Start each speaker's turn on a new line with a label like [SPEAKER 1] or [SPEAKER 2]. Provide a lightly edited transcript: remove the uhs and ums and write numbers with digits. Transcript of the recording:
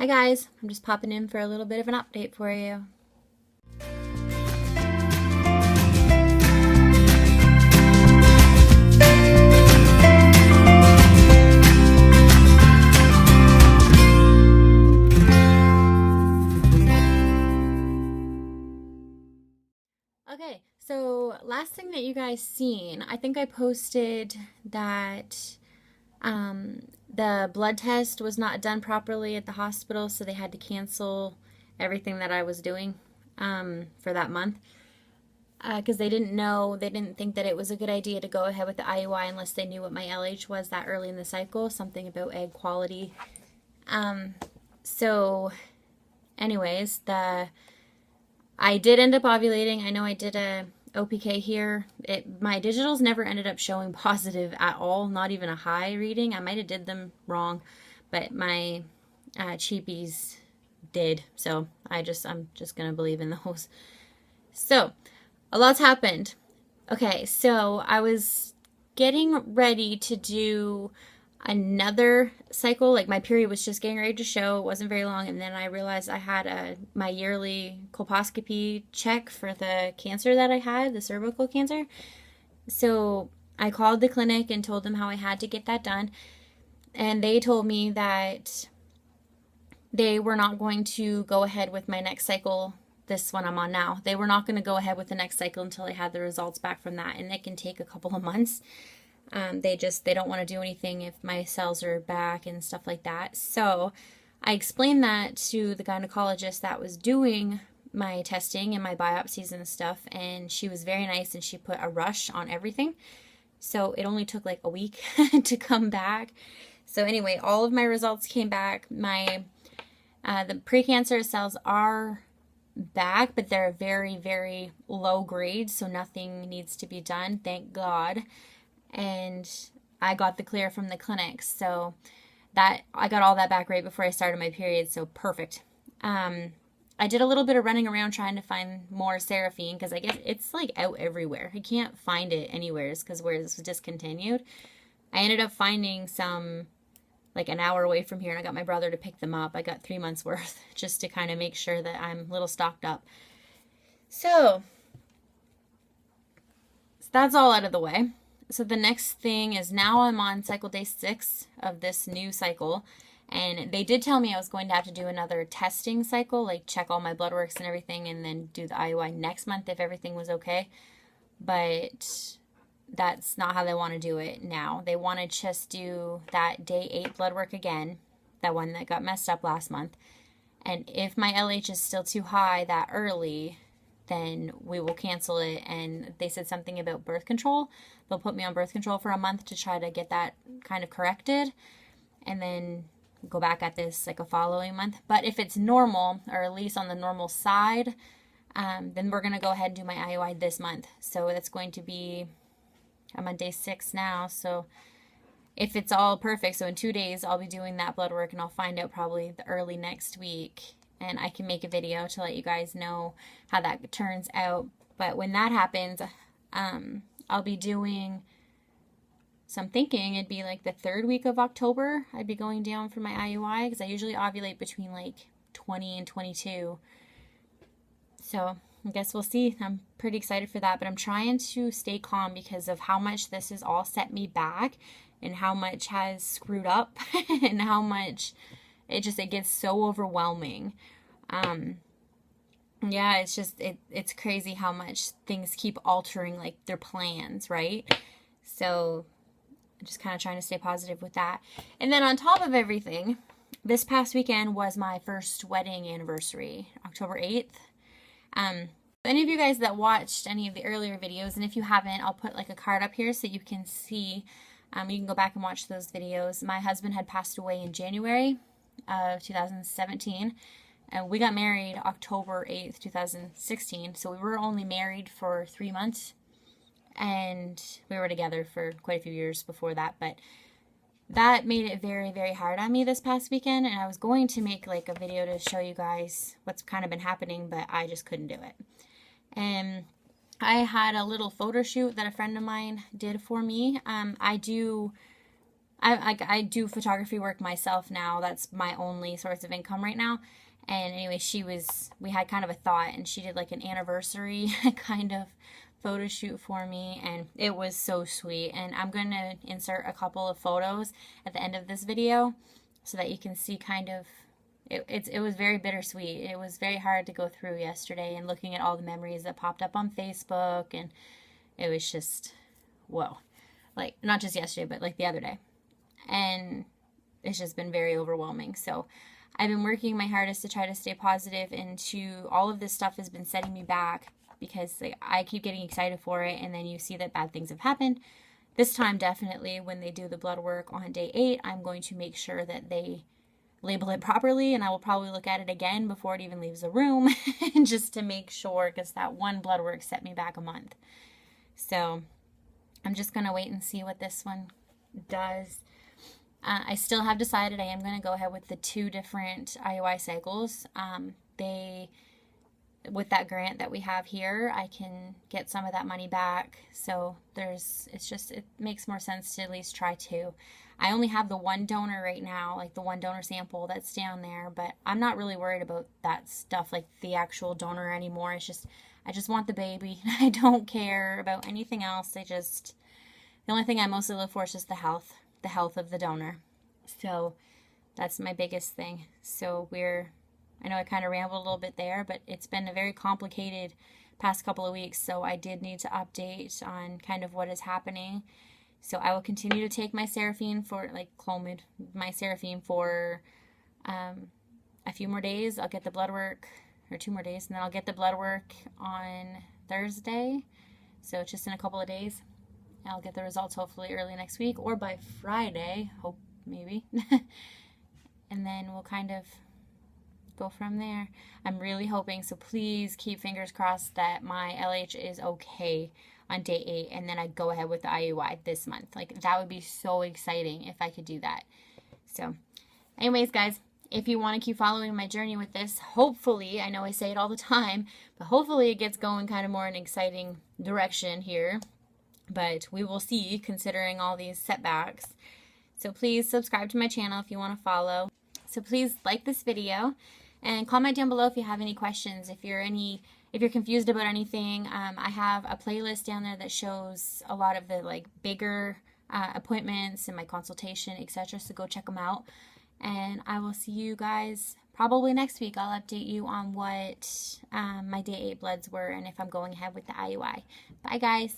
[SPEAKER 1] Hi guys, I'm just popping in for a little bit of an update for you. Okay, so last thing that you guys seen, I think I posted that the blood test was not done properly at the hospital, so they had to cancel everything that I was doing for that month because they didn't think that it was a good idea to go ahead with the IUI unless they knew what my LH was that early in the cycle, something about egg quality. So anyways, I did end up ovulating. I know I did a OPK here. My digitals never ended up showing positive at all, not even a high reading. I might have did them wrong, but my cheapies did. So I'm just gonna believe in those. So a lot's happened. Okay, so I was getting ready to do another cycle. Like my period was just getting ready to show. It wasn't very long, and then I realized I had my yearly colposcopy check for the cancer that I had, the cervical cancer. So I called the clinic and told them how I had to get that done, and they told me that they were not going to go ahead with my next cycle, this one I'm on now. They were not going to go ahead with the next cycle until they had the results back from that, and it can take a couple of months. They don't want to do anything if my cells are back and stuff like that. So I explained that to the gynecologist that was doing my testing and my biopsies and stuff, and she was very nice and she put a rush on everything. So it only took like a week to come back. So anyway, all of my results came back. The precancerous cells are back, but they're very, very low grade, so nothing needs to be done, thank God. And I got the clear from the clinic, so that I got all that back right before I started my period, so perfect. I did a little bit of running around trying to find more Seraphine because I guess it's like out everywhere. I can't find it anywhere because where this was discontinued. I ended up finding some like an hour away from here, and I got my brother to pick them up. I got 3 months worth just to kind of make sure that I'm a little stocked up. So that's all out of the way. So the next thing is now I'm on cycle day 6 of this new cycle, and they did tell me I was going to have to do another testing cycle, like check all my blood works and everything, and then do the IUI next month if everything was okay. But that's not how they want to do it now. They want to just do that day 8 blood work again, that one that got messed up last month. And if my LH is still too high that early, then we will cancel it. And they said something about birth control. They'll put me on birth control for a month to try to get that kind of corrected, and then go back at this like a following month. But if it's normal, or at least on the normal side, then we're going to go ahead and do my IUI this month. So that's going to be, I'm on day 6 now, so if it's all perfect, so in 2 days I'll be doing that blood work, and I'll find out probably the early next week, and I can make a video to let you guys know how that turns out. But when that happens, I'll be doing, so I'm thinking it'd be like the 3rd week of October I'd be going down for my IUI, because I usually ovulate between like 20 and 22. So I guess we'll see. I'm pretty excited for that, but I'm trying to stay calm because of how much this has all set me back, and how much has screwed up, and how much it gets so overwhelming. Yeah, it's just, it's crazy how much things keep altering like their plans, right? So I'm just kind of trying to stay positive with that. And then on top of everything, this past weekend was my first wedding anniversary, October 8th. Any of you guys that watched any of the earlier videos, and if you haven't, I'll put like a card up here so you can see, you can go back and watch those videos. My husband had passed away in January of 2017, and we got married October 8th, 2016, so we were only married for 3 months, and we were together for quite a few years before that, but that made it very, very hard on me this past weekend, and I was going to make like a video to show you guys what's kind of been happening, but I just couldn't do it. And I had a little photo shoot that a friend of mine did for me. I do I do photography work myself now. That's my only source of income right now. And anyway, we had kind of a thought, and she did like an anniversary kind of photo shoot for me, and it was so sweet. And I'm going to insert a couple of photos at the end of this video so that you can see kind of, it was very bittersweet. It was very hard to go through yesterday and looking at all the memories that popped up on Facebook, and it was just, whoa. Like, not just yesterday, but like the other day. And it's just been very overwhelming. So I've been working my hardest to try to stay positive, and all of this stuff has been setting me back because like, I keep getting excited for it, and then you see that bad things have happened. This time, definitely, when they do the blood work on day 8, I'm going to make sure that they label it properly, and I will probably look at it again before it even leaves the room just to make sure, because that one blood work set me back a month. So I'm just going to wait and see what this one does. I still have decided I am going to go ahead with the 2 different IUI cycles. With that grant that we have here, I can get some of that money back. So it makes more sense to at least try 2. I only have the one donor right now, like the one donor sample that's down there, but I'm not really worried about that stuff, like the actual donor anymore. I just want the baby. I don't care about anything else. The only thing I mostly look for is just the health of the donor. So that's my biggest thing. So I know I kind of rambled a little bit there, but it's been a very complicated past couple of weeks, so I did need to update on kind of what is happening. So I will continue to take my Seraphine for, like Clomid, my Seraphine for a few more days. I'll get the blood work, or 2 more days, and then I'll get the blood work on Thursday. So it's just in a couple of days. I'll get the results hopefully early next week or by Friday, hope maybe. And then we'll kind of go from there. I'm really hoping, so please keep fingers crossed that my LH is okay on day 8, and then I go ahead with the IUI this month. Like, that would be so exciting if I could do that. So anyways, guys, if you want to keep following my journey with this, hopefully, I know I say it all the time, but hopefully it gets going kind of more in an exciting direction here. But we will see, considering all these setbacks. So please subscribe to my channel if you want to follow. So please like this video and comment down below if you have any questions. If you're confused about anything, I have a playlist down there that shows a lot of the like bigger appointments and my consultation, etc. So go check them out. And I will see you guys probably next week. I'll update you on what my day 8 bloods were and if I'm going ahead with the IUI. Bye, guys.